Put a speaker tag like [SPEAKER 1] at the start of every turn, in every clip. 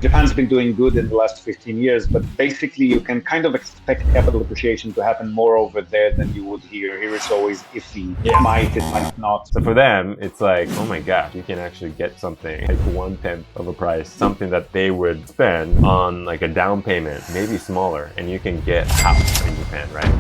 [SPEAKER 1] Japan's been doing good in the last 15 years, but basically you can kind of expect capital appreciation to happen more over there than you would here. Here it's always iffy. It might not.
[SPEAKER 2] So for them, it's like, oh my gosh, you can actually get something like 1/10 of a price, something that they would spend on like a down payment, maybe smaller, and you can get a house in Japan, right?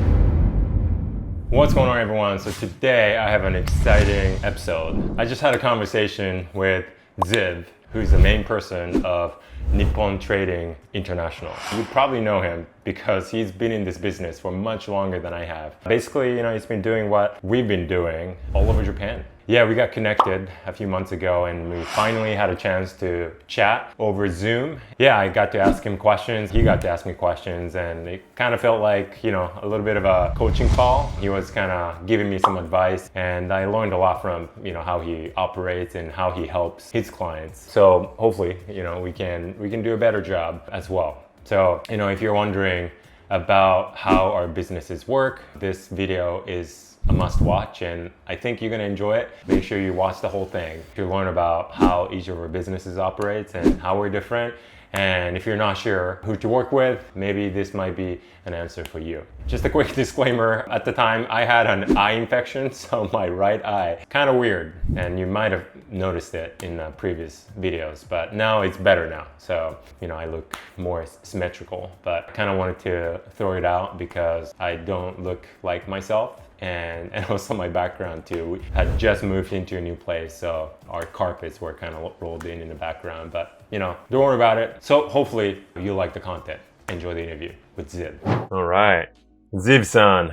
[SPEAKER 2] What's going on, everyone? So today I have an exciting episode. I just had a conversation with Ziv, who's the main person of Nippon Trading International. You probably know him because he's been in this business for much longer than I have. Basically, he's been doing what we've been doing all over Japan. Yeah, we got connected a few months ago and we finally had a chance to chat over Zoom. Yeah, I got to ask him questions, he got to ask me questions, and it kind of felt like, a little bit of a coaching call. He was kind of giving me some advice and I learned a lot from, how he operates and how he helps his clients. So hopefully, we can do a better job as well. So, if you're wondering about how our businesses work, this video is a must watch and I think you're going to enjoy it. Make sure you watch the whole thing to learn about how each of our businesses operates and how we're different. And if you're not sure who to work with, maybe this might be an answer for you. Just a quick disclaimer, at the time I had an eye infection, so my right eye, kind of weird. And you might have noticed it in previous videos, but now it's better now. So, I look more symmetrical, but I kind of wanted to throw it out because I don't look like myself. And also my background too. We had just moved into a new place, so our carpets were kind of rolled in the background, but don't worry about it. So hopefully you like the content. Enjoy the interview with Ziv. All right, Ziv-san.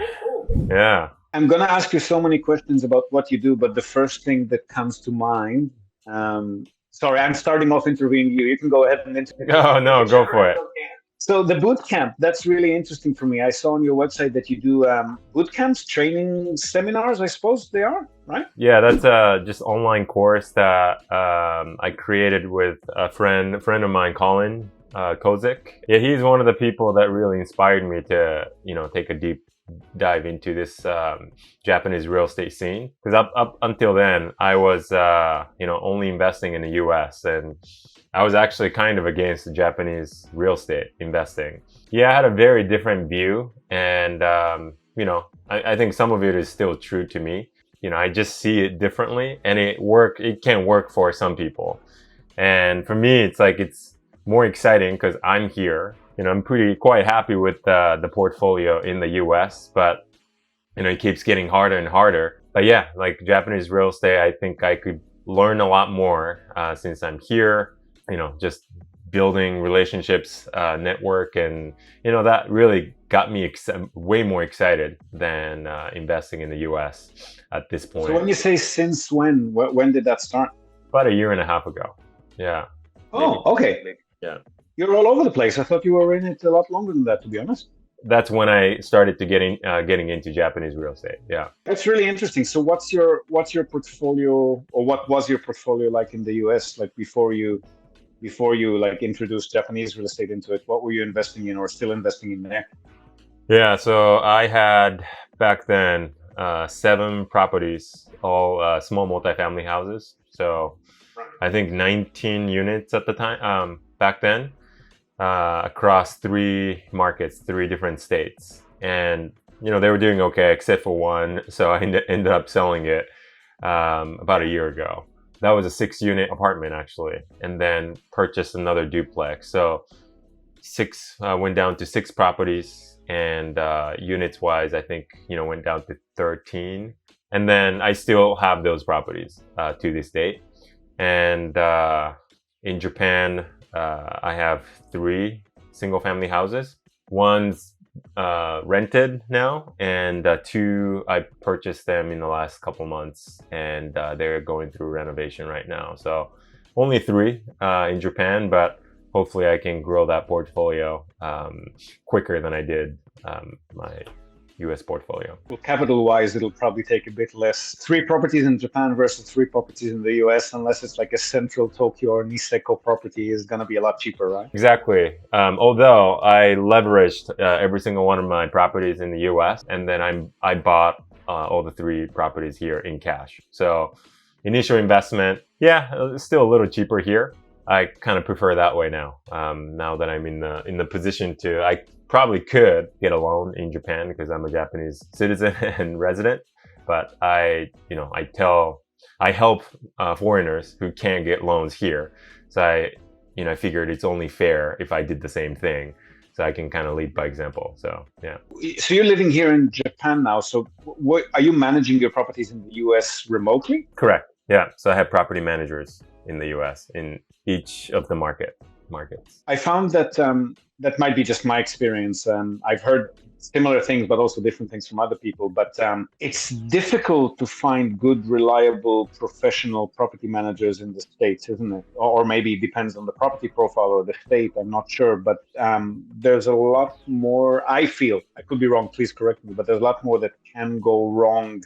[SPEAKER 2] Yeah.
[SPEAKER 1] I'm going to ask you so many questions about what you do, but the first thing that comes to mind, sorry, I'm starting off interviewing you. You can go ahead and interview.
[SPEAKER 2] Oh, no, go for it.
[SPEAKER 1] So the boot camp, that's really interesting for me. I saw on your website that you do boot camps, training seminars, I suppose they are, right?
[SPEAKER 2] Yeah, that's just online course that I created with a friend of mine, Colin Kozik. Yeah, he's one of the people that really inspired me to, take a deep dive into this Japanese real estate scene. Because up until then, I was, only investing in the US, and I was actually kind of against the Japanese real estate investing. Yeah, I had a very different view, and I think some of it is still true to me. I just see it differently, and it can work for some people. And for me, it's more exciting because I'm here. I'm quite happy with the portfolio in the US, but it keeps getting harder and harder. But yeah, like Japanese real estate, I think I could learn a lot more since I'm here. Just building relationships, network, and that really got me way more excited than investing in the US at this point.
[SPEAKER 1] So when you say since when did that start?
[SPEAKER 2] About a year and a half ago. Yeah.
[SPEAKER 1] Oh, maybe. Okay.
[SPEAKER 2] Yeah.
[SPEAKER 1] You're all over the place. I thought you were in it a lot longer than that, to be honest.
[SPEAKER 2] That's when I started to getting into Japanese real estate. Yeah.
[SPEAKER 1] That's really interesting. So what's your portfolio, or what was your portfolio like in the US, like before you like introduced Japanese real estate into it? What were you investing in or still investing in there?
[SPEAKER 2] Yeah, so I had back then 7 properties, all small multifamily houses. So I think 19 units at the time, back then, across 3 markets, 3 different states. And, they were doing okay except for one. So I ended up selling it about a year ago. That was a 6-unit apartment actually, and then purchased another duplex. So 6 went down to 6 properties, and units wise, I think went down to 13. And then I still have those properties to this date. And in Japan, I have 3 single-family houses. One's rented now, and 2 I purchased them in the last couple months, and they're going through renovation right now. So only 3 in Japan, but hopefully I can grow that portfolio quicker than I did my US portfolio.
[SPEAKER 1] Well, capital wise, it'll probably take a bit less. 3 properties in Japan versus 3 properties in the US, unless it's like a central Tokyo or Niseko property, is going to be a lot cheaper, right?
[SPEAKER 2] Exactly. Although I leveraged every single one of my properties in the US, and then I bought all the 3 properties here in cash. So initial investment, yeah, it's still a little cheaper here. I kind of prefer that way now. Now that I'm in the position to, I probably could get a loan in Japan because I'm a Japanese citizen and resident, but I help foreigners who can't get loans here. So I figured it's only fair if I did the same thing, so I can kind of lead by example. So yeah.
[SPEAKER 1] So you're living here in Japan now. So what are you managing your properties in the US remotely?
[SPEAKER 2] Correct. Yeah. So I have property managers in the US in each of the markets.
[SPEAKER 1] I found that that might be just my experience. I've heard similar things, but also different things from other people. But it's difficult to find good, reliable, professional property managers in the States, isn't it? Or maybe it depends on the property profile or the state. I'm not sure. But there's a lot more, I feel, I could be wrong, please correct me, but there's a lot more that can go wrong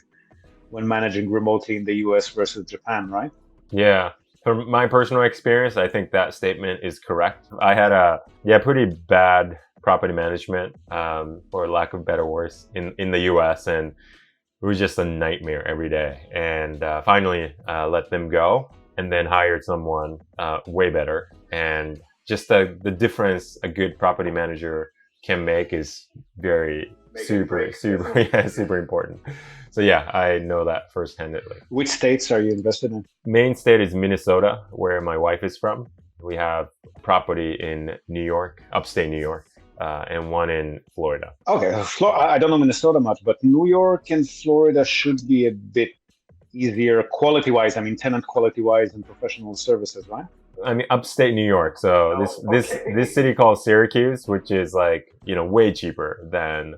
[SPEAKER 1] when managing remotely in the US versus Japan, right?
[SPEAKER 2] Yeah. From my personal experience, I think that statement is correct. I had a pretty bad property management, for lack of better words, in the US, and it was just a nightmare every day. And finally let them go, and then hired someone way better. And just the difference a good property manager can make is super super important. So yeah, I know that firsthand-handedly.
[SPEAKER 1] Which states are you invested in?
[SPEAKER 2] Main state is Minnesota, where my wife is from. We have property in New York, upstate New York, and one in Florida.
[SPEAKER 1] Okay, I don't know Minnesota much, but New York and Florida should be a bit easier quality-wise. I mean, tenant quality-wise and professional services, right?
[SPEAKER 2] I mean, upstate New York. So this city called Syracuse, which is like, way cheaper than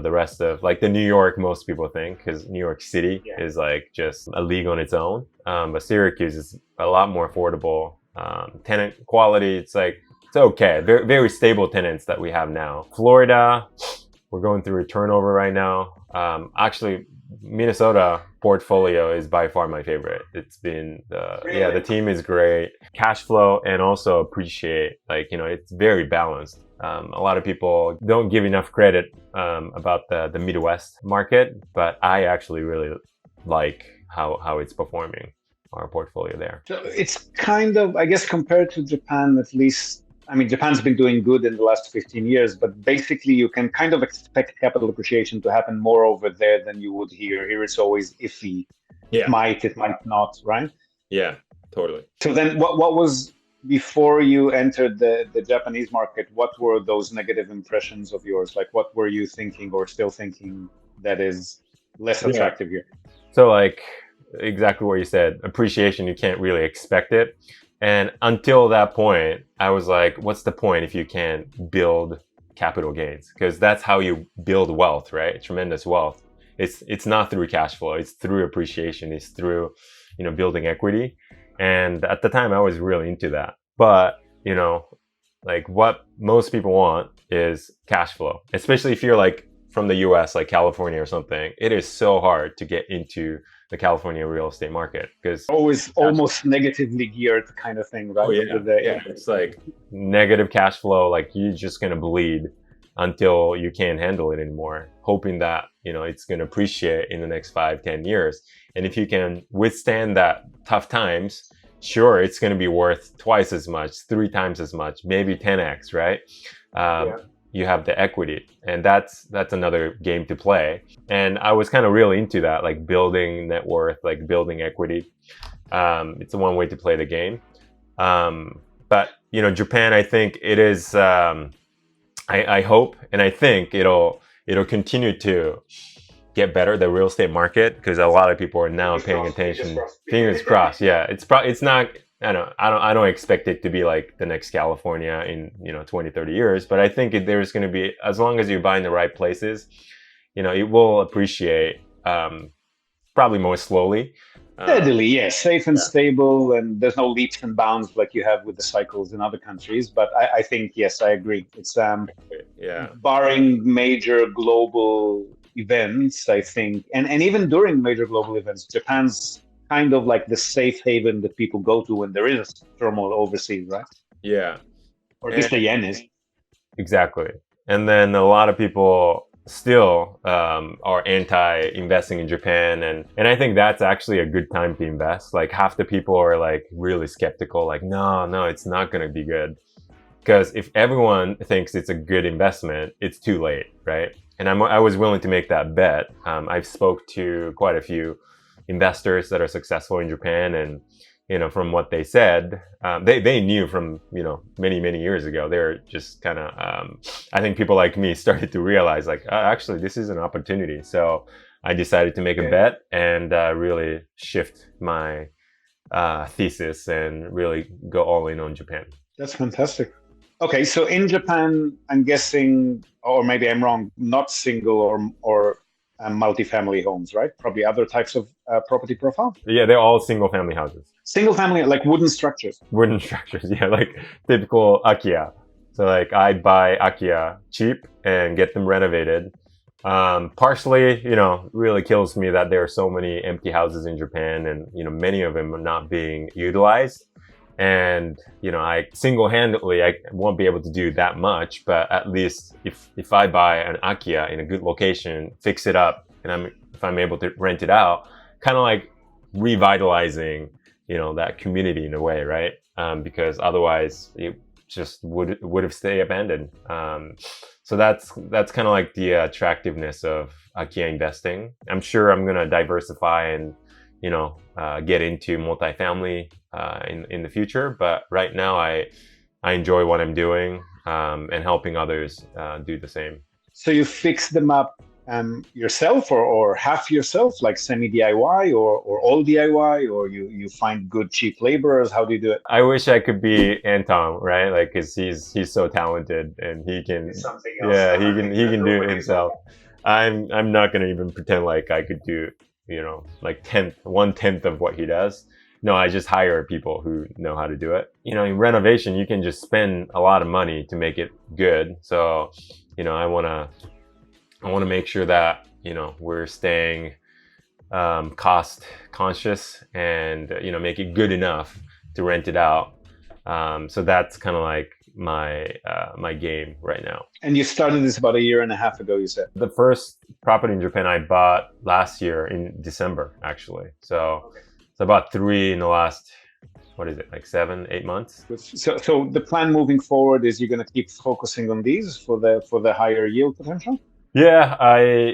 [SPEAKER 2] the rest of like the New York most people think, because New York City is like just a league on its own. But Syracuse is a lot more affordable. Tenant quality, it's okay. Very, very stable tenants that we have now. Florida, we're going through a turnover right now. Actually, Minnesota portfolio is by far my favorite. It's been the team is great, cash flow, and also appreciate, it's very balanced. A lot of people don't give enough credit about the Midwest market, but I actually really like how it's performing, our portfolio there.
[SPEAKER 1] So it's kind of, I guess, compared to Japan, at least. I mean, Japan's been doing good in the last 15 years, but basically you can kind of expect capital appreciation to happen more over there than you would here. Here it's always iffy.
[SPEAKER 2] Yeah.
[SPEAKER 1] It might not, right?
[SPEAKER 2] Yeah, totally.
[SPEAKER 1] So then what was, before you entered the Japanese market, what were those negative impressions of yours? Like, what were you thinking or still thinking that is less attractive here?
[SPEAKER 2] So exactly what you said, appreciation, you can't really expect it. And until that point, I was like, what's the point if you can't build capital gains? Because that's how you build wealth, right? Tremendous wealth. It's not through cash flow. It's through appreciation. It's through, building equity. And at the time, I was really into that. But, what most people want is cash flow, especially if you're from the US, like California or something. It is so hard to get into the California real estate market because
[SPEAKER 1] always almost negatively geared kind of thing, right?
[SPEAKER 2] Oh yeah, it's like negative cash flow. Like you're just gonna bleed until you can't handle it anymore, hoping that it's gonna appreciate in the next 5-10 years. And if you can withstand that tough times, sure, it's gonna be worth twice as much, 3 times as much, maybe 10x, right? You have the equity, and that's another game to play. And I was kind of really into that, like building net worth, like building equity. It's one way to play the game. But Japan, I think it is. I hope and I think it'll continue to get better, the real estate market, because a lot of people are now paying attention. Fingers crossed. Yeah, it's not. I don't expect it to be like the next California in 20-30 years, but I think there's going to be, as long as you buy in the right places, it will appreciate, probably more slowly.
[SPEAKER 1] Steadily, yes, safe and stable, and there's no leaps and bounds like you have with the cycles in other countries. But I think, yes, I agree. It's barring major global events, I think, and even during major global events, Japan's kind of like the safe haven that people go to when there is turmoil overseas, right?
[SPEAKER 2] Yeah.
[SPEAKER 1] Or at least the yen is.
[SPEAKER 2] Exactly. And then a lot of people still are anti-investing in Japan, and I think that's actually a good time to invest. Like half the people are like really skeptical, like no, it's not going to be good. Because if everyone thinks it's a good investment, it's too late, right? And I was willing to make that bet. I've spoke to quite a few investors that are successful in Japan, and from what they said, they knew from many years ago. They're just kind of I think people like me started to realize like actually this is an opportunity. So I decided to make a bet and really shift my thesis and really go all in on Japan.
[SPEAKER 1] That's fantastic. Okay, so in Japan, I'm guessing, or maybe I'm wrong, not single or multi-family homes, right? Probably other types of property profile.
[SPEAKER 2] Yeah, they're all single family houses.
[SPEAKER 1] Single family, like wooden structures.
[SPEAKER 2] Wooden structures, yeah, like typical Akiya. So like I buy Akiya cheap and get them renovated. Partially, really kills me that there are so many empty houses in Japan, and many of them are not being utilized. And I single-handedly I won't be able to do that much, but at least if I buy an Akiya in a good location, fix it up, and if I'm able to rent it out, kind of like revitalizing that community in a way, right? Because otherwise it just would have stayed abandoned. So that's kind of like the attractiveness of Akiya investing. I'm sure I'm gonna diversify and get into multifamily in the future. But right now, I enjoy what I'm doing and helping others do the same.
[SPEAKER 1] So you fix them up yourself, or half yourself, like semi DIY or all DIY, or you find good cheap laborers? How do you do it?
[SPEAKER 2] I wish I could be Anton, right? Like, cause he's so talented and he can, yeah, he can do it himself. I'm not gonna even pretend like I could do like 1/10 of what he does. No, I just hire people who know how to do it. In renovation, you can just spend a lot of money to make it good. So, I want to make sure that, we're staying cost conscious and, make it good enough to rent it out. So that's kind of like my game right now.
[SPEAKER 1] And you started this about a year and a half ago, you said?
[SPEAKER 2] The first property in Japan I bought last year in December, actually. So it's about 3 in the last, what is it, like 7-8 months?
[SPEAKER 1] So the plan moving forward is you're going to keep focusing on these for the higher yield potential?
[SPEAKER 2] Yeah,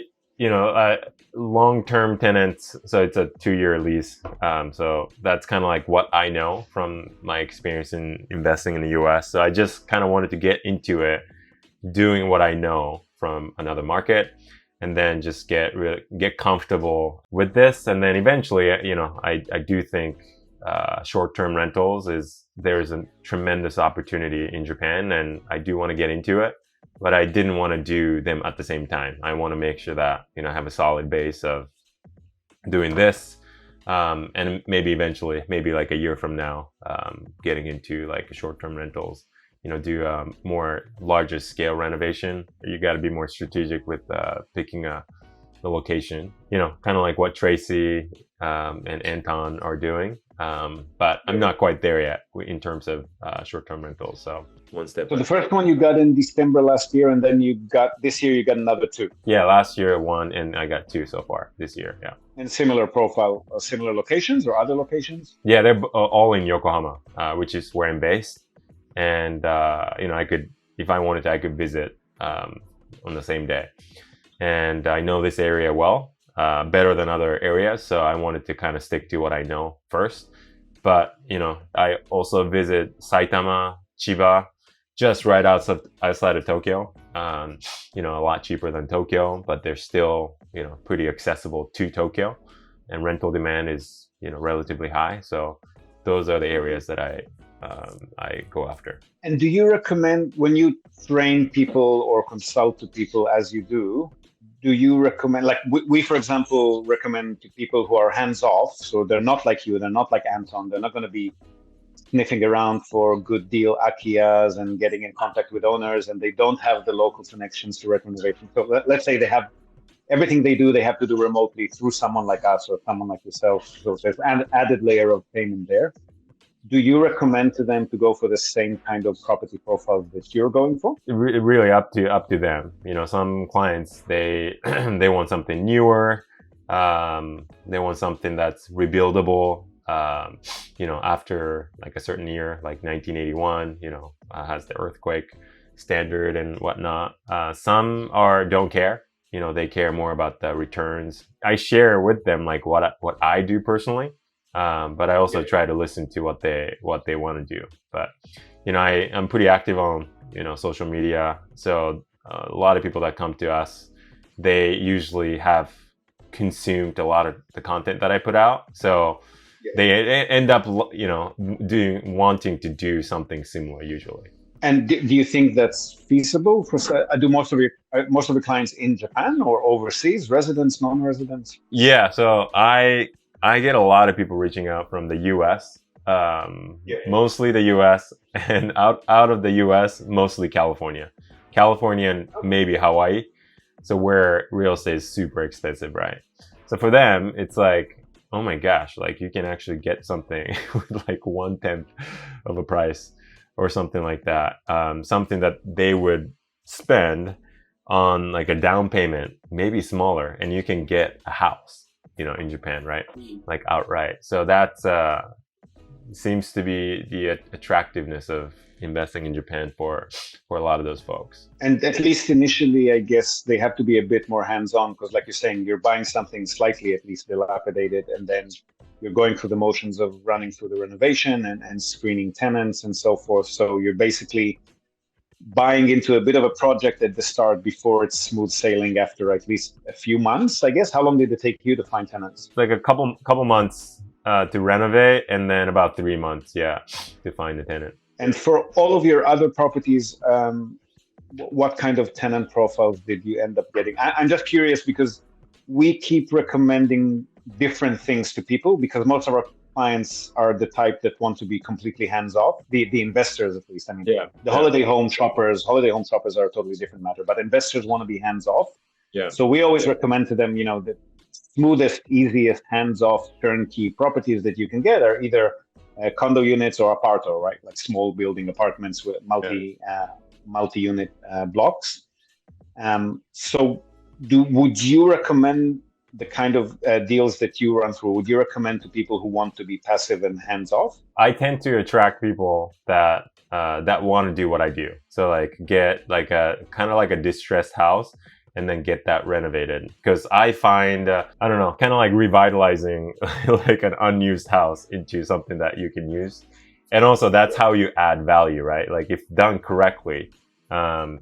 [SPEAKER 2] long-term tenants, so it's a 2-year lease. So that's kind of like what I know from my experience in investing in the US. So I just kind of wanted to get into it, doing what I know from another market, and then just get comfortable with this. And then eventually, I do think short-term rentals there's a tremendous opportunity in Japan, and I do want to get into it. But I didn't want to do them at the same time. I want to make sure that I have a solid base of doing this, and maybe eventually, maybe like a year from now, getting into like short-term rentals. Do more larger scale renovation. You got to be more strategic with picking the location. Kind of like what Tracy and Anton are doing. But I'm not quite there yet in terms of short-term rentals. So one step.
[SPEAKER 1] So the first one you got in December last year, and then this year you got another 2.
[SPEAKER 2] Yeah, last year 1, and I got 2 so far this year. Yeah.
[SPEAKER 1] And similar profile, similar locations or other locations?
[SPEAKER 2] Yeah, they're all in Yokohama, which is where I'm based. And I could, if I wanted to, I could visit on the same day. And I know this area well, better than other areas, so I wanted to kind of stick to what I know first. But I also visit Saitama, Chiba, just right outside of Tokyo. A lot cheaper than Tokyo, but they're still pretty accessible to Tokyo, and rental demand is relatively high. So those are the areas that I go after.
[SPEAKER 1] And do you recommend, when you train people or consult to people as you do you recommend, like we for example recommend to people who are hands off, so they're not like you, they're not like Anton, they're not going to be sniffing around for good deal Akiyas and getting in contact with owners, and they don't have the local connections to renovation. So let's say they have everything they have to do remotely through someone like us or someone like yourself. So there's an added layer of payment there. do you recommend to them to go for the same kind of property profile that you're going for?
[SPEAKER 2] Really up to them. Some clients, they they want something newer. They want something that's rebuildable. After like a certain year, like 1981, has the earthquake standard and whatnot. Some don't care. They care more about the returns. I share with them like what I do personally, but I also try to listen to what they want to do. But I'm pretty active on social media, so a lot of people that come to us, they usually have consumed a lot of the content that I put out, so they end up wanting to do something similar usually.
[SPEAKER 1] And do you think that's feasible for? Do most of the clients in Japan or overseas, residents, non-residents?
[SPEAKER 2] Yeah, so I get a lot of people reaching out from the U.S. Mostly the U.S. and out of the U.S. mostly California and maybe Hawaii. So where real estate is super expensive, right? So for them, it's like, oh my gosh, like you can actually get something with like 1/10 of a price or something like that. Something that they would spend on like a down payment, maybe smaller, and you can get a house, in Japan, right? Like outright. So that's seems to be the attractiveness of investing in Japan for a lot of those folks.
[SPEAKER 1] And at least initially, I guess they have to be a bit more hands-on because, like you're saying, you're buying something slightly at least dilapidated, and then you're going through the motions of running through the renovation and screening tenants and so forth. So you're basically buying into a bit of a project at the start before it's smooth sailing after at least a few months, I guess. How long did it take you to find tenants?
[SPEAKER 2] Like a couple months to renovate, and then about 3 months, to find a tenant.
[SPEAKER 1] And for all of your other properties, what kind of tenant profiles did you end up getting? I'm just curious because we keep recommending different things to people because most of our clients are the type that want to be completely hands-off. The investors, at least. I mean, the holiday home shoppers are a totally different matter, but investors want to be hands-off. Yeah. So we always recommend to them, the smoothest, easiest, hands-off turnkey properties that you can get are either condo units or aparto, right? Like small building apartments with multi-unit blocks. So would you recommend the kind of deals that you run through? Would you recommend to people who want to be passive and hands-off?
[SPEAKER 2] I tend to attract people that want to do what I do. So like get like a kind of like a distressed house and then get that renovated, because I find kind of like revitalizing like an unused house into something that you can use. And also that's how you add value, right? Like if done correctly,
[SPEAKER 1] for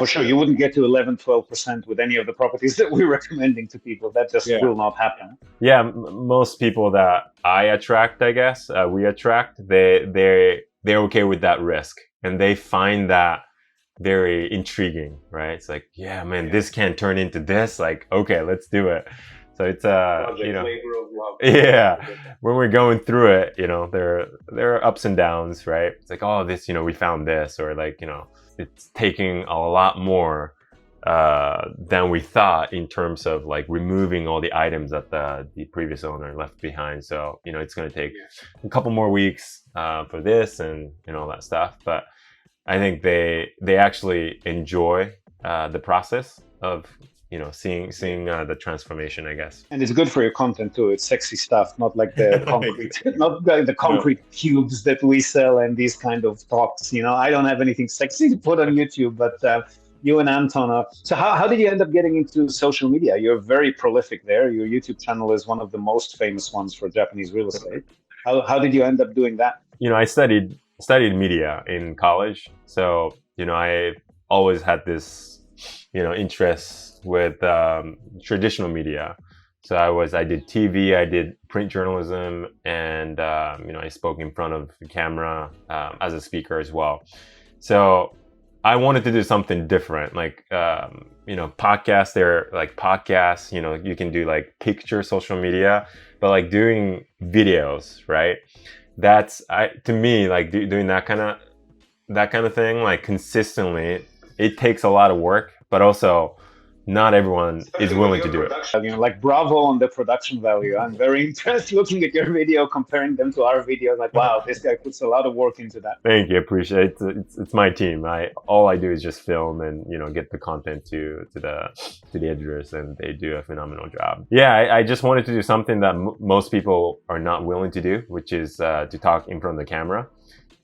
[SPEAKER 1] sure, you wouldn't get to 11-12% with any of the properties that we're recommending to people. That just will not happen.
[SPEAKER 2] Most people that I attract, I guess we attract, they're okay with that risk, and they find that very intriguing, right? It's like, this can turn into this, like, okay, let's do it. So it's labor of love. When we're going through it, there are ups and downs, right? It's like, oh, this, we found this, or like, it's taking a lot more than we thought in terms of like removing all the items that the previous owner left behind. So it's going to take a couple more weeks for this and all that stuff. But I think they actually enjoy the process of seeing the transformation, I guess.
[SPEAKER 1] And it's good for your content too. It's sexy stuff, not like the concrete, not like the concrete cubes that we sell and these kind of talks. I don't have anything sexy to put on YouTube, but you and Anton are. So how did you end up getting into social media? You're very prolific there. Your YouTube channel is one of the most famous ones for Japanese real estate. How did you end up doing that?
[SPEAKER 2] I studied media in college, so I always had this interest with traditional media. So I did TV, I did print journalism, and I spoke in front of the camera as a speaker as well. So I wanted to do something different, like podcasts. They're like podcasts. You can do like picture social media, but like doing videos, right? That's to me, like doing that kind of thing, like consistently. It takes a lot of work, but also not everyone is willing to do it.
[SPEAKER 1] You know, like bravo on the production value. I'm very impressed looking at your video, comparing them to our videos. Like, wow, this guy puts a lot of work into that.
[SPEAKER 2] Thank you, appreciate it. It's my team. All I do is just film and get the content to the editors, and they do a phenomenal job. Yeah, I just wanted to do something that most people are not willing to do, which is to talk in front of the camera.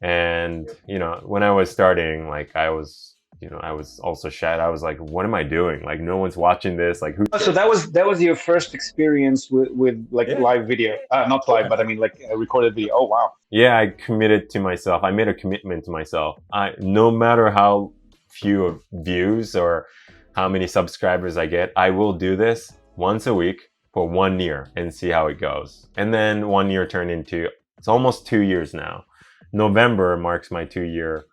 [SPEAKER 2] And when I was starting, like I was also shy. I was like, what am I doing? Like, no one's watching this. Like, who?
[SPEAKER 1] So that was your first experience with like live video, not live, but I mean like a recorded video. Oh wow.
[SPEAKER 2] Yeah, I committed to myself. I made a commitment to myself. No matter how few views or how many subscribers I get, I will do this once a week for 1 year and see how it goes. And then 1 year turned into, it's almost 2 years now. November marks my 2-year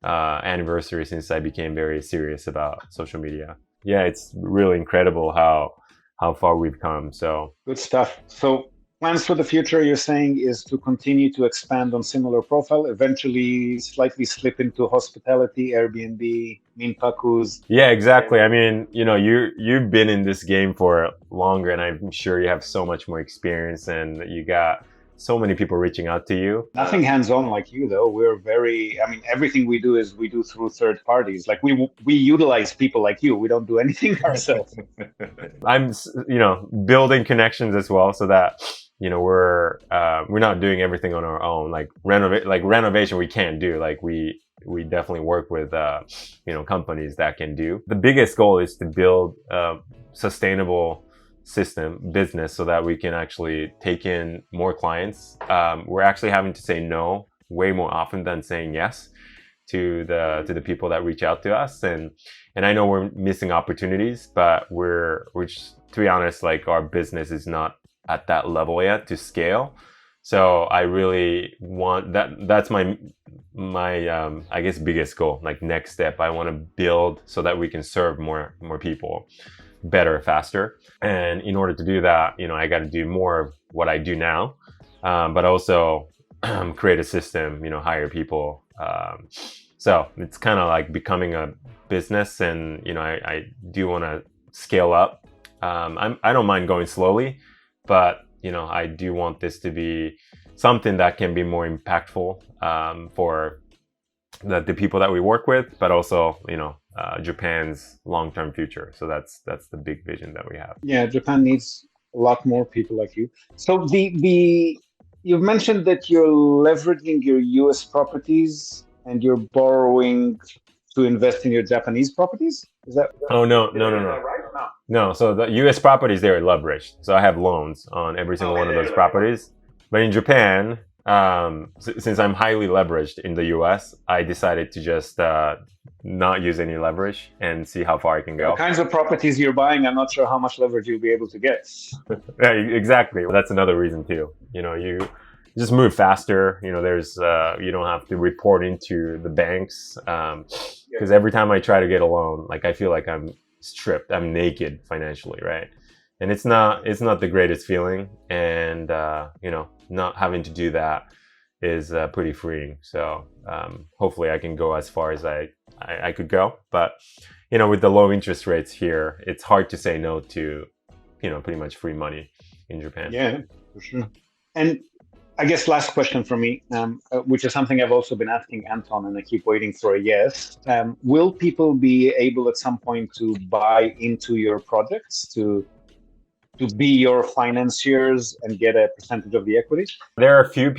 [SPEAKER 2] anniversary since I became very serious about social media. Yeah, it's really incredible how far we've come. So
[SPEAKER 1] good stuff. So plans for the future, you're saying, is to continue to expand on similar profile, eventually slightly slip into hospitality, Airbnb, Minpakus.
[SPEAKER 2] Yeah, exactly. I mean, you've been in this game for longer, and I'm sure you have so much more experience, and you got so many people reaching out to you.
[SPEAKER 1] Nothing hands-on like you, though. Everything we do through third parties. Like we utilize people like you. We don't do anything ourselves.
[SPEAKER 2] I'm, building connections as well, so that we're not doing everything on our own. Like renovation, we can't do. Like we definitely work with companies that can do. The biggest goal is to build a sustainable business so that we can actually take in more clients. We're actually having to say no way more often than saying yes to the people that reach out to us, and I know we're missing opportunities, but we're just, to be honest, like our business is not at that level yet to scale. So I really want that's my I guess biggest goal. Like next step, I want to build so that we can serve more people better, faster. And in order to do that, I got to do more of what I do now, but also create a system, hire people. So it's kind of like becoming a business, and I do want to scale up. I don't mind going slowly, but I do want this to be something that can be more impactful for the people that we work with, but also Japan's long-term future. So that's the big vision that we have.
[SPEAKER 1] Yeah, Japan needs a lot more people like you. So you've mentioned that you're leveraging your US properties and you're borrowing to invest in your Japanese properties. Is that?
[SPEAKER 2] Oh no.
[SPEAKER 1] Right?
[SPEAKER 2] No, so the US properties, they're leveraged. So I have loans on every single one of those properties. But in Japan, since I'm highly leveraged in the US, I decided to just not use any leverage and see how far I can go.
[SPEAKER 1] The kinds of properties you're buying, I'm not sure how much leverage you'll be able to get.
[SPEAKER 2] Yeah, exactly. That's another reason too. You just move faster. There's you don't have to report into the banks, because every time I try to get a loan, like I feel like I'm stripped, I'm naked financially, right? And it's not the greatest feeling, and not having to do that is pretty freeing. So hopefully I can go as far as I could go, but with the low interest rates here, it's hard to say no to pretty much free money in Japan.
[SPEAKER 1] Yeah, for sure. And I guess last question for me, which is something I've also been asking Anton, and I keep waiting for a yes. Will people be able at some point to buy into your projects, to be your financiers and get a percentage of the equity?
[SPEAKER 2] There are a few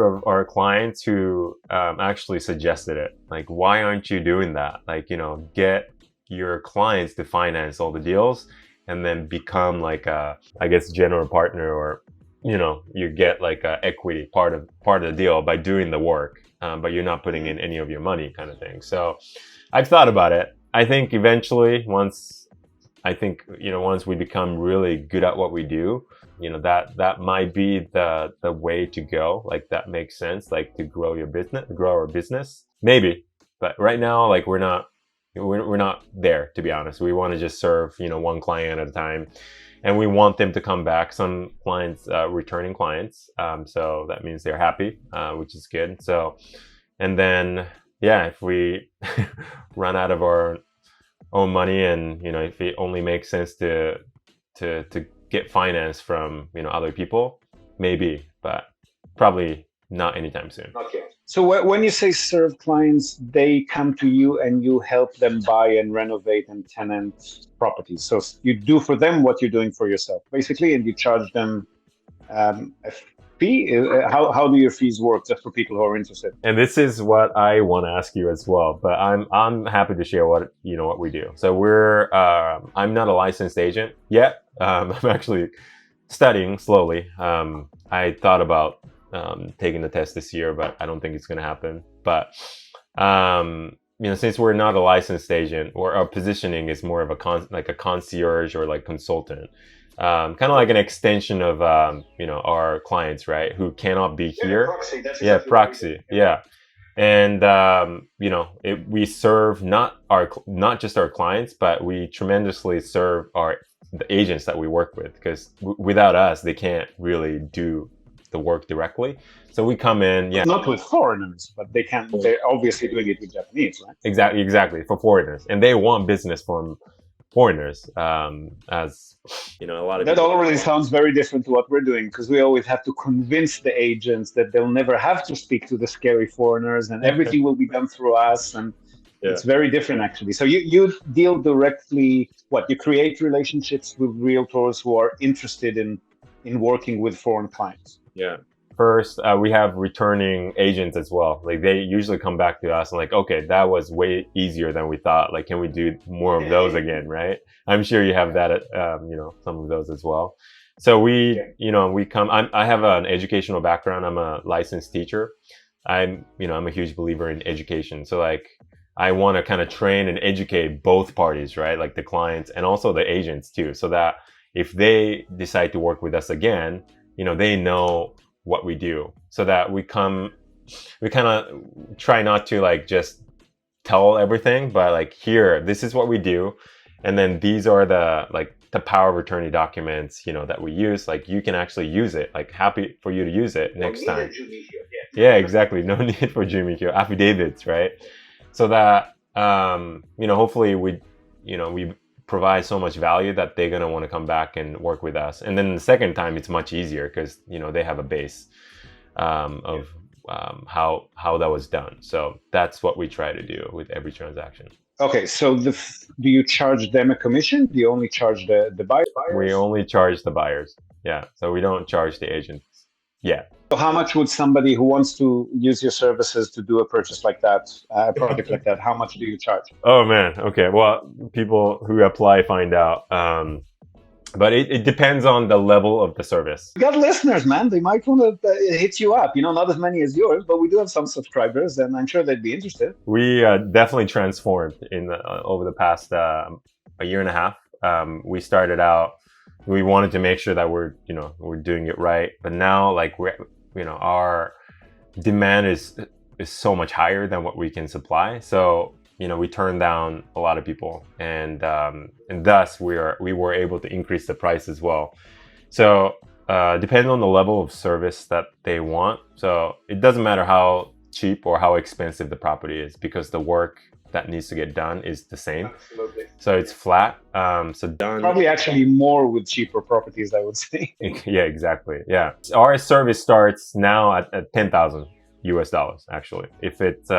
[SPEAKER 2] of our clients who actually suggested it. Like, why aren't you doing that? Like, get your clients to finance all the deals and then become like a, I guess, general partner, or you get like a equity part of the deal by doing the work, but you're not putting in any of your money, kind of thing. So I've thought about it. I think eventually, once we become really good at what we do, that might be the way to go. Like, that makes sense, like to grow our business, maybe. But right now, like we're not there, to be honest. We want to just serve, one client at a time. And we want them to come back. Some clients, returning clients. So that means they're happy, which is good. So, and then, yeah, if we run out of our own money, and if it only makes sense to get finance from other people, maybe, but probably not anytime soon.
[SPEAKER 1] Okay. So when you say serve clients, they come to you and you help them buy and renovate and tenant properties. So you do for them what you're doing for yourself, basically, and you charge them a fee. How do your fees work, just for people who are interested?
[SPEAKER 2] And this is what I want to ask you as well, but I'm happy to share what we do. So I'm not a licensed agent yet. I'm actually studying slowly. I thought about taking the test this year, but I don't think it's going to happen. But since we're not a licensed agent, or our positioning is more of a concierge or like consultant, kind of like an extension of our clients, right, who cannot be here.
[SPEAKER 1] Proxy. That's
[SPEAKER 2] Yeah,
[SPEAKER 1] exactly
[SPEAKER 2] proxy. Yeah. And we serve not just our clients, but we tremendously serve the agents that we work with, because without us, they can't really do the work directly. So we come in,
[SPEAKER 1] not with foreigners, but they're obviously doing it with Japanese, right?
[SPEAKER 2] Exactly, for foreigners, and they want business from foreigners. As a lot of
[SPEAKER 1] that
[SPEAKER 2] people,
[SPEAKER 1] already sounds very different to what we're doing, because we always have to convince the agents that they'll never have to speak to the scary foreigners, and everything will be done through us. And it's very different, actually. So you deal directly. You create relationships with realtors who are interested in working with foreign clients.
[SPEAKER 2] Yeah. First, we have returning agents as well. Like, they usually come back to us and like, okay, that was way easier than we thought. Like, can we do more of those again, right? I'm sure you have that, some of those as well. So we come. I have an educational background. I'm a licensed teacher. I'm a huge believer in education. So like, I want to kind of train and educate both parties, right? Like the clients and also the agents too, so that if they decide to work with us again, they know what we do. So that we kind of try not to like just tell everything, but like, here, this is what we do, and then these are the power of attorney documents that we use. Like, you can actually use it. Like, happy for you to use it next time. Yeah, exactly. No need for Jumikyo affidavits, right? So that hopefully we provide so much value that they're going to want to come back and work with us. And then the second time, it's much easier, because they have a base of how that was done. So that's what we try to do with every transaction.
[SPEAKER 1] Okay, so do you charge them a commission? Do you only charge the buyers?
[SPEAKER 2] We only charge the buyers. Yeah, so we don't charge the agents. Yeah.
[SPEAKER 1] So how much would somebody who wants to use your services to do a purchase like that, a project like that, how much do you charge?
[SPEAKER 2] Oh man, okay. Well, people who apply find out. But it depends on the level of the service.
[SPEAKER 1] We got listeners, man. They might want to hit you up. Not as many as yours, but we do have some subscribers, and I'm sure they'd be interested.
[SPEAKER 2] We definitely transformed over the past a year and a half. We started out, we wanted to make sure that we're doing it right, but now like our demand is so much higher than what we can supply. So we turned down a lot of people, and thus we were able to increase the price as well. So depending on the level of service that they want, so it doesn't matter how cheap or how expensive the property is, because the work that needs to get done is the same.
[SPEAKER 1] Absolutely.
[SPEAKER 2] So it's flat. So done.
[SPEAKER 1] Probably actually more with cheaper properties, I would say.
[SPEAKER 2] Yeah, exactly. Yeah, our service starts now at $10,000 US, actually, if it's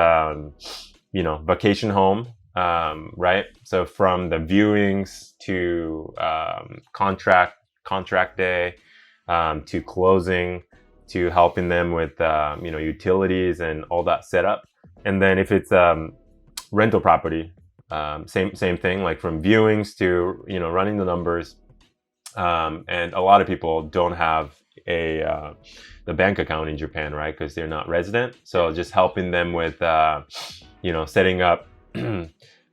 [SPEAKER 2] vacation home, right? So from the viewings to contract day, to closing, to helping them with utilities and all that setup. And then if it's rental property, same thing, like from viewings to running the numbers. And a lot of people don't have the bank account in Japan, right? Because they're not resident. So just helping them with setting up.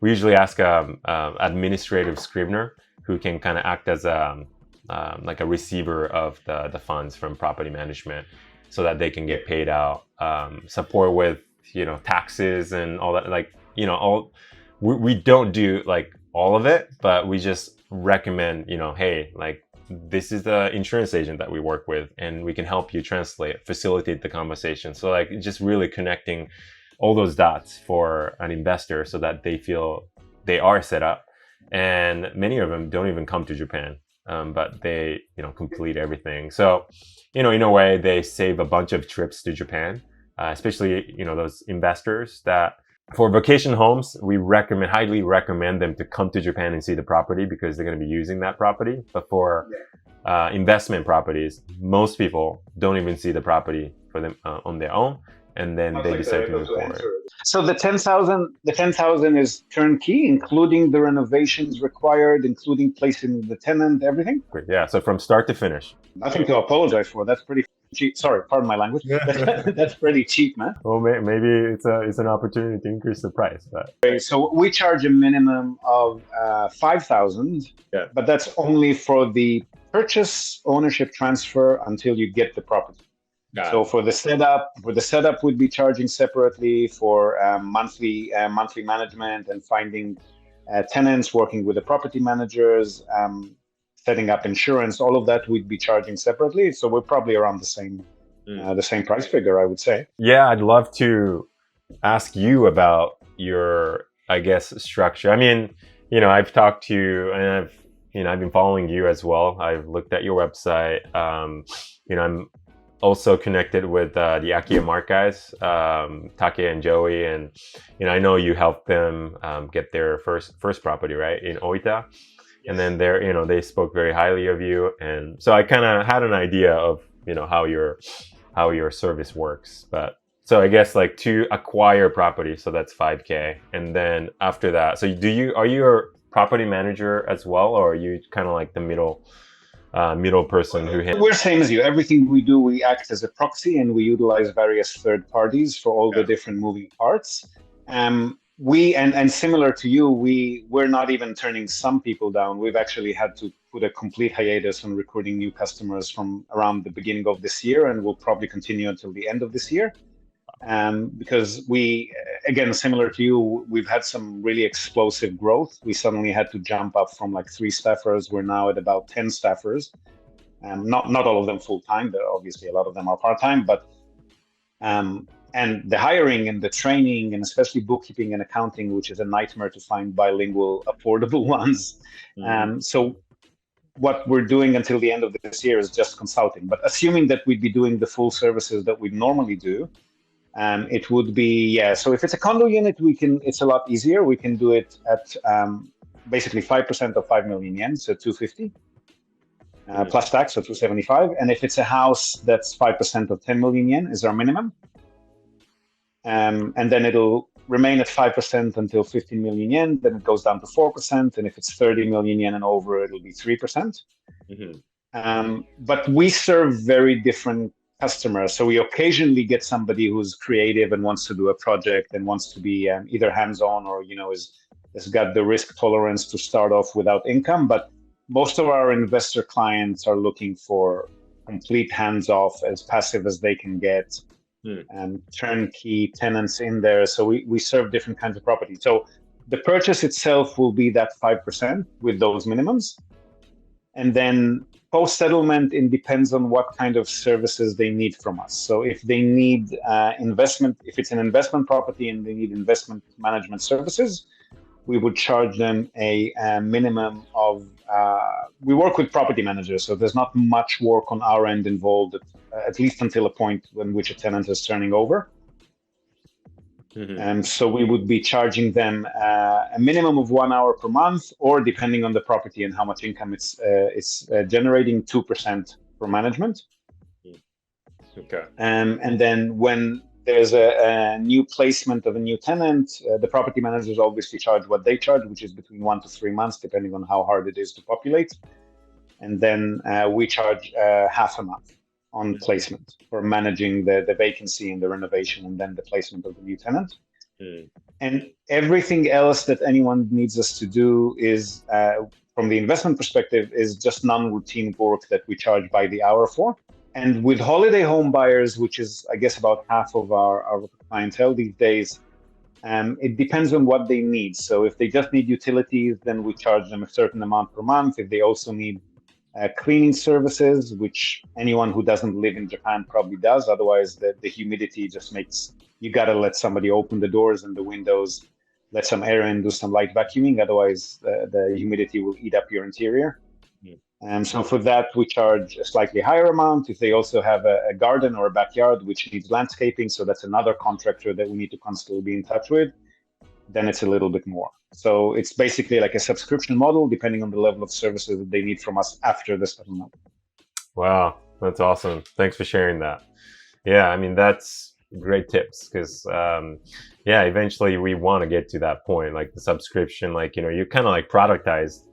[SPEAKER 2] We usually ask administrative scrivener who can kind of act as like a receiver of the funds from property management, so that they can get paid out. Support with taxes and all that. Like we don't do like all of it, but we just recommend hey, like, this is the insurance agent that we work with, and we can help you facilitate the conversation. So like, just really connecting all those dots for an investor so that they feel they are set up. and many of them don't even come to Japan, but they complete everything. So in a way, they save a bunch of trips to Japan, especially those investors that. For vacation homes, we highly recommend them to come to Japan and see the property because they're going to be using that property. But for investment properties, most people don't even see the property for them on their own, and then they decide to move forward.
[SPEAKER 1] So the 10,000 is turnkey, including the renovations required, including placing the tenant, everything.
[SPEAKER 2] Great. Yeah. So from start to finish.
[SPEAKER 1] Nothing to apologize for. That's pretty cheap. Sorry, pardon my language. That's pretty cheap, man.
[SPEAKER 2] Well, maybe it's an opportunity to increase the price. But
[SPEAKER 1] so we charge a minimum of 5,000, but that's only for the purchase, ownership transfer until you get the property. So for the setup, we'd be charging separately for monthly management and finding tenants, working with the property managers, setting up insurance. All of that we'd be charging separately. So we're probably around the same price figure, I would say.
[SPEAKER 2] Yeah, I'd love to ask you about your, I guess, structure. I mean, I've talked to you, and I've been following you as well. I've looked at your website. I'm also connected with the AkiyaMart guys, Take and Joey, and I know you helped them get their first property, right, in Oita. Yes. And then they spoke very highly of you, and so I kind of had an idea of how your service works. But so I guess like to acquire property, so that's 5K, and then after that, so are you a property manager as well, or are you kind of like the middle person who handles?
[SPEAKER 1] We're same as you. Everything we do, we act as a proxy, and we utilize various third parties for all the different moving parts. We and similar to you, we're not even turning some people down. We've actually had to put a complete hiatus on recruiting new customers from around the beginning of this year, and we'll probably continue until the end of this year. Because we, again, similar to you, we've had some really explosive growth. We suddenly had to jump up from like 3 staffers. We're now at about 10 staffers. Not all of them full-time, but obviously a lot of them are part-time, but and the hiring and the training, and especially bookkeeping and accounting, which is a nightmare to find bilingual, affordable ones. So what we're doing until the end of this year is just consulting. But assuming that we'd be doing the full services that we normally do, it would be, so if it's a condo unit, it's a lot easier. We can do it at basically 5% of 5 million yen, so 250, plus tax, so 275. And if it's a house, that's 5% of 10 million yen is our minimum. And then it'll remain at 5% until 15 million yen, then it goes down to 4%. And if it's 30 million yen and over, it'll be 3%. But we serve very different customers. So we occasionally get somebody who's creative and wants to do a project and wants to be either hands-on or, has got the risk tolerance to start off without income. But most of our investor clients are looking for complete hands-off, as passive as they can get. Turnkey tenants in there. So we serve different kinds of property. So the purchase itself will be that 5% with those minimums. And then post-settlement, it depends on what kind of services they need from us. So if they need investment, if it's an investment property and they need investment management services, we would charge them a minimum of, we work with property managers, so there's not much work on our end involved, at least until a point in which a tenant is turning over. So we would be charging them a minimum of 1 hour per month, or depending on the property and how much income it's generating, 2% for management.
[SPEAKER 2] Okay.
[SPEAKER 1] And then when there's a new placement of a new tenant, the property managers obviously charge what they charge, which is between 1 to 3 months, depending on how hard it is to populate. And then we charge half a month on placement for managing the vacancy and the renovation, and then the placement of the new tenant. And everything else that anyone needs us to do is, from the investment perspective, is just non-routine work that we charge by the hour for. And with holiday home buyers, which is, I guess, about half of our clientele these days, it depends on what they need. So if they just need utilities, then we charge them a certain amount per month. If they also need cleaning services, which anyone who doesn't live in Japan probably does. Otherwise, the humidity just makes, you got to let somebody open the doors and the windows let some air in, do some light vacuuming. Otherwise, the humidity will eat up your interior. And so for that, we charge a slightly higher amount. If they also have a garden or a backyard which needs landscaping, so that's another contractor that we need to constantly be in touch with, then it's a little bit more. So it's basically like a subscription model, depending on the level of services that they need from us after the settlement.
[SPEAKER 2] Wow, that's awesome. Thanks for sharing that. Yeah, I mean, that's great tips because, eventually we want to get to that point, like the subscription, like, you kind of like productized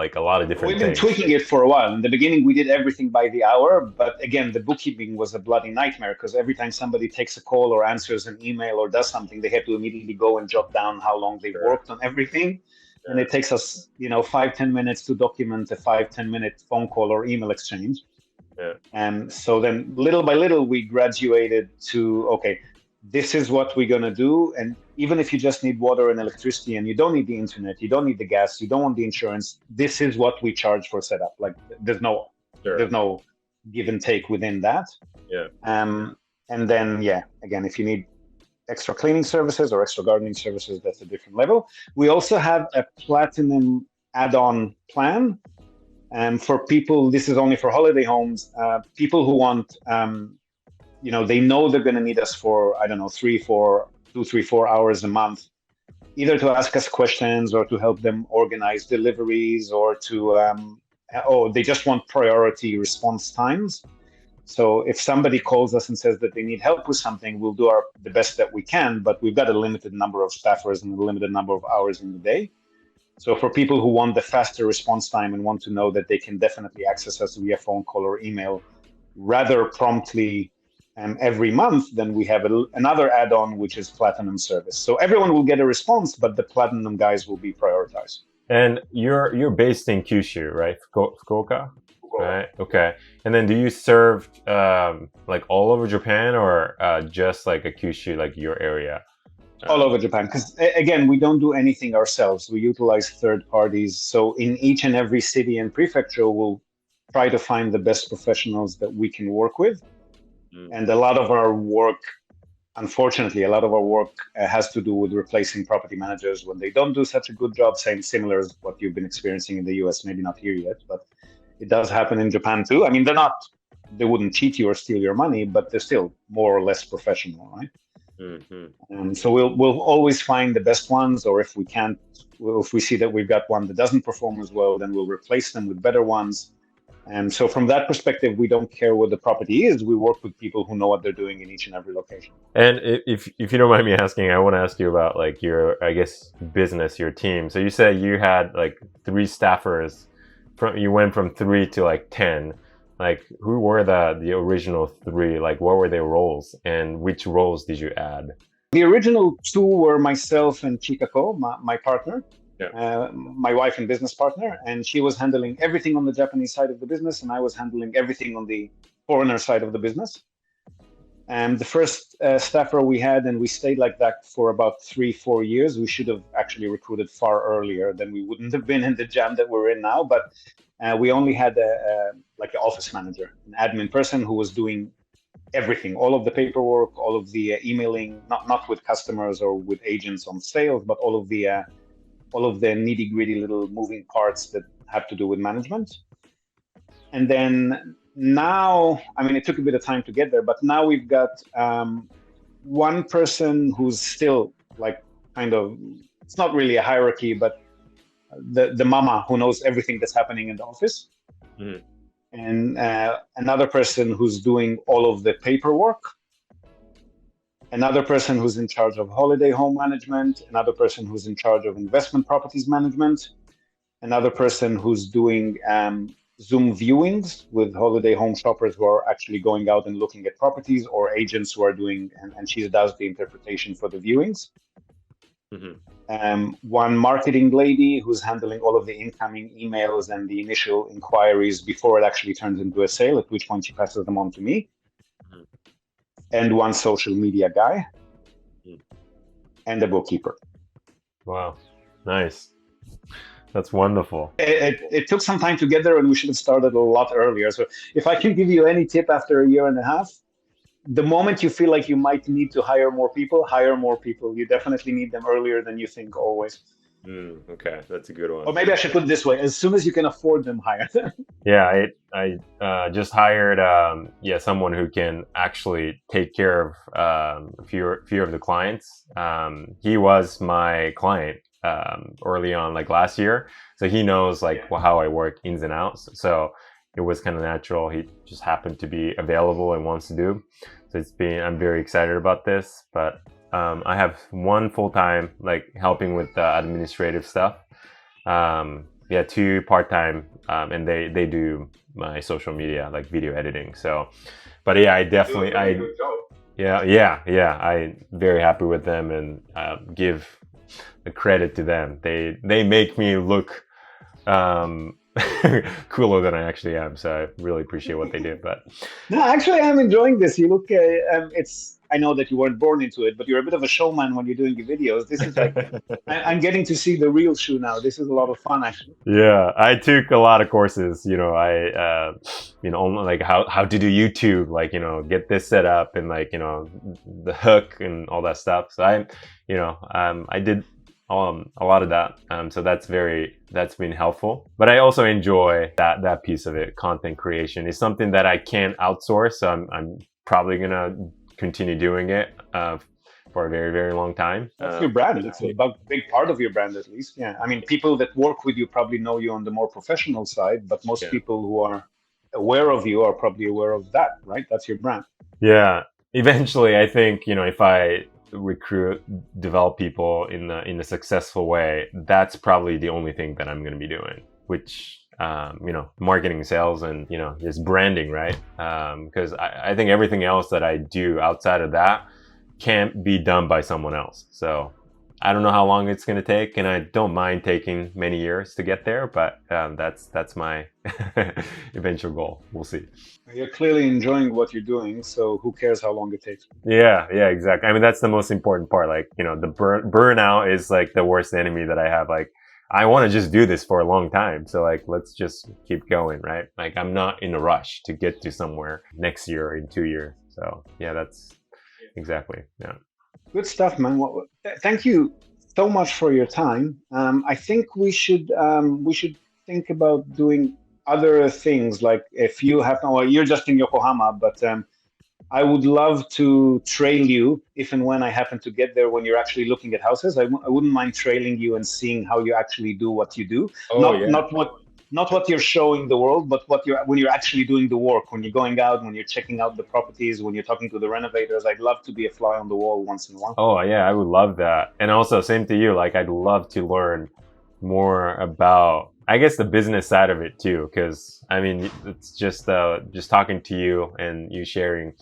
[SPEAKER 2] like a lot of different
[SPEAKER 1] We've been
[SPEAKER 2] things.
[SPEAKER 1] tweaking it for a while. In the beginning, we did everything by the hour, but again, the bookkeeping was a bloody nightmare because every time somebody takes a call or answers an email or does something, they have to immediately go and jot down how long they've worked on everything. Yeah. And it takes us, 5-10 minutes to document a 5-10 minute phone call or email exchange.
[SPEAKER 2] Yeah.
[SPEAKER 1] And so then little by little, we graduated to, okay, this is what we're going to do. And even if you just need water and electricity and you don't need the internet, you don't need the gas, you don't want the insurance, this is what we charge for setup. Like there's no give and take within that.
[SPEAKER 2] Yeah.
[SPEAKER 1] And then, again, if you need extra cleaning services or extra gardening services, that's a different level. We also have a platinum add-on plan. For people, this is only for holiday homes, people who want, they know they're going to need us for, 2-3-4 hours a month, either to ask us questions or to help them organize deliveries or they just want priority response times. So if somebody calls us and says that they need help with something, we'll do the best that we can, but we've got a limited number of staffers and a limited number of hours in the day. So for people who want the faster response time and want to know that they can definitely access us via phone call or email rather promptly every month, then we have another add-on, which is Platinum service. So everyone will get a response, but the Platinum guys will be prioritized.
[SPEAKER 2] And you're based in Kyushu, right? Fukuoka? Right. Okay. And then do you serve like all over Japan or just like a Kyushu, like your area?
[SPEAKER 1] All over Japan, because again, we don't do anything ourselves. We utilize third parties. So in each and every city and prefecture, we'll try to find the best professionals that we can work with. And a lot of our work, unfortunately, has to do with replacing property managers when they don't do such a good job. Similar as what you've been experiencing in the US, maybe not here yet, but it does happen in Japan too. I mean, they wouldn't cheat you or steal your money, but they're still more or less professional, right? Mm-hmm. So we'll always find the best ones, or if we see that we've got one that doesn't perform as well, then we'll replace them with better ones. And so from that perspective, we don't care what the property is. We work with people who know what they're doing in each and every location.
[SPEAKER 2] And if you don't mind me asking, I want to ask you about like your, I guess, business, your team. So you said you had like 3 staffers. You went from 3 to like 10. Like, who were the original 3? Like, what were their roles, and which roles did you add?
[SPEAKER 1] The original 2 were myself and Chikako, my partner, my wife and business partner, and she was handling everything on the Japanese side of the business, and I was handling everything on the foreigner side of the business. And the first staffer we had, and we stayed like that for about 3-4 years. We should have actually recruited far earlier, then we wouldn't have been in the jam that we're in now, but we only had like an office manager, an admin person who was doing everything, all of the paperwork, all of the emailing, not with customers or with agents on sales, but all of the nitty gritty little moving parts that have to do with management. And then now, I mean, it took a bit of time to get there, but now we've got one person who's still like kind of, it's not really a hierarchy, but the mama who knows everything that's happening in the office. Mm-hmm. And another person who's doing all of the paperwork, another person who's in charge of holiday home management, another person who's in charge of investment properties management, another person who's doing Zoom viewings with holiday home shoppers who are actually going out and looking at properties, or agents who are doing, and she does the interpretation for the viewings. Mm-hmm. One marketing lady who's handling all of the incoming emails and the initial inquiries before it actually turns into a sale, at which point she passes them on to me. Mm-hmm. And one social media guy. Mm-hmm. And a bookkeeper.
[SPEAKER 2] Wow, nice. That's wonderful.
[SPEAKER 1] It took some time to get there, and we should have started a lot earlier. So if I can give you any tip after a year and a half, the moment you feel like you might need to hire more people, hire more people. You definitely need them earlier than you think, always.
[SPEAKER 2] Okay, that's a good
[SPEAKER 1] Or
[SPEAKER 2] one.
[SPEAKER 1] maybe I should put it this way: as soon as you can afford them, hire them.
[SPEAKER 2] Yeah, I just hired someone who can actually take care of a few of the clients. He was my client early on, like last year, so he knows like how I work ins and outs. So it was kind of natural. He just happened to be available and wants to do. So I'm very excited about this. But I have one full time, like helping with the administrative stuff. Two part-time, and they do my social media, like video editing. So, but yeah, I definitely, I'm very happy with them, and give the credit to them. They make me look cooler than I actually am. So I really appreciate what they do. But
[SPEAKER 1] No, actually, I'm enjoying this. You look, it's. I know that you weren't born into it, but you're a bit of a showman when you're doing your videos. This is like, I'm getting to see the real Shu now. This is a lot of fun, actually.
[SPEAKER 2] yeah, I took a lot of courses. Like how to do YouTube, like get this set up, and like the hook and all that stuff. So I did a lot of that. So that's been helpful. But I also enjoy that piece of it. Content creation is something that I can't outsource. So I'm probably gonna continue doing it for a very, very long time.
[SPEAKER 1] That's your brand. It's a big part of your brand, at least. Yeah. I mean, people that work with you probably know you on the more professional side, but most people who are aware of you are probably aware of that, right? That's your brand.
[SPEAKER 2] Yeah. Eventually, I think, if I recruit, develop people in a successful way, that's probably the only thing that I'm going to be doing, which marketing, sales, and just branding, right? Because I think everything else that I do outside of that can't be done by someone else. So I don't know how long it's going to take, and I don't mind taking many years to get there, but that's my eventual goal. We'll see.
[SPEAKER 1] You're clearly enjoying what you're doing, so who cares how long it takes?
[SPEAKER 2] Yeah, exactly. I mean, that's the most important part. Like, the burnout is like the worst enemy that I have. Like, I want to just do this for a long time. So like, let's just keep going, right? Like, I'm not in a rush to get to somewhere next year or in 2 years. So yeah, that's exactly. Yeah.
[SPEAKER 1] Good stuff, man. Well, thank you so much for your time. I think we should think about doing other things. Like if you have, well, you're just in Yokohama, but I would love to trail you if and when I happen to get there when you're actually looking at houses. I wouldn't mind trailing you and seeing how you actually do what you do. Not what you're showing the world, but when you're actually doing the work, when you're going out, when you're checking out the properties, when you're talking to the renovators. I'd love to be a fly on the wall once in a while.
[SPEAKER 2] Oh yeah, I would love that. And also, same to you. Like, I'd love to learn more about, I guess, the business side of it too, because I mean, it's just talking to you and you sharing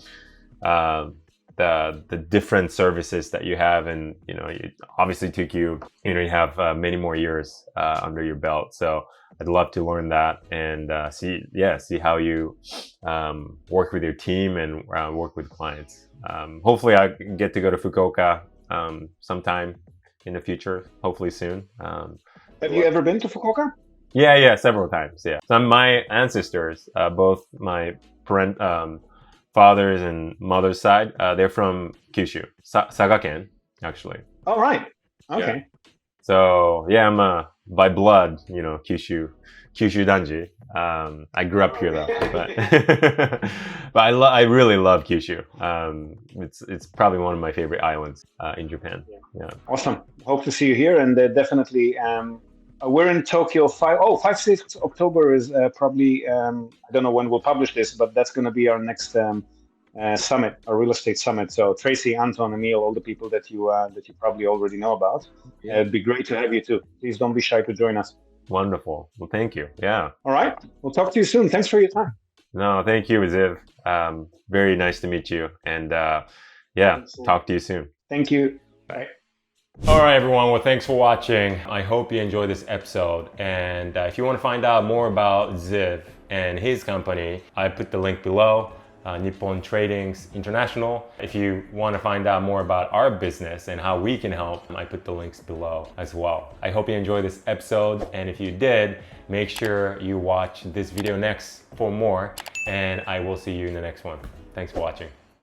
[SPEAKER 2] the different services that you have, and it obviously took you have many more years under your belt. So I'd love to learn that and see how you work with your team and work with clients. Hopefully I can get to go to Fukuoka sometime in the future, hopefully soon.
[SPEAKER 1] Have you ever been to Fukuoka?
[SPEAKER 2] Yeah, several times. Yeah. So my ancestors, both my father's and mother's side, they're from Kyushu, Saga-ken, actually.
[SPEAKER 1] Oh, right. Okay.
[SPEAKER 2] Yeah. So yeah, I'm by blood, Kyushu Danji. I grew up here though, but I really love Kyushu. It's probably one of my favorite islands in Japan. Yeah.
[SPEAKER 1] Awesome. Hope to see you here, and definitely. We're in Tokyo. 6 October is probably, I don't know when we'll publish this, but that's going to be our next summit, our real estate summit. So Tracy, Anton, Emil, all the people that you probably already know about. It'd be great to have you too. Please don't be shy to join us.
[SPEAKER 2] Wonderful. Well, thank you. Yeah.
[SPEAKER 1] All right. We'll talk to you soon. Thanks for your time.
[SPEAKER 2] No, thank you, Ziv. Very nice to meet you. And talk to you soon.
[SPEAKER 1] Thank you. Bye.
[SPEAKER 2] All right, everyone. Well, thanks for watching. I hope you enjoyed this episode. And if you want to find out more about Ziv and his company, I put the link below, Nippon Tradings International. If you want to find out more about our business and how we can help, I put the links below as well. I hope you enjoyed this episode. And if you did, make sure you watch this video next for more. And I will see you in the next one. Thanks for watching.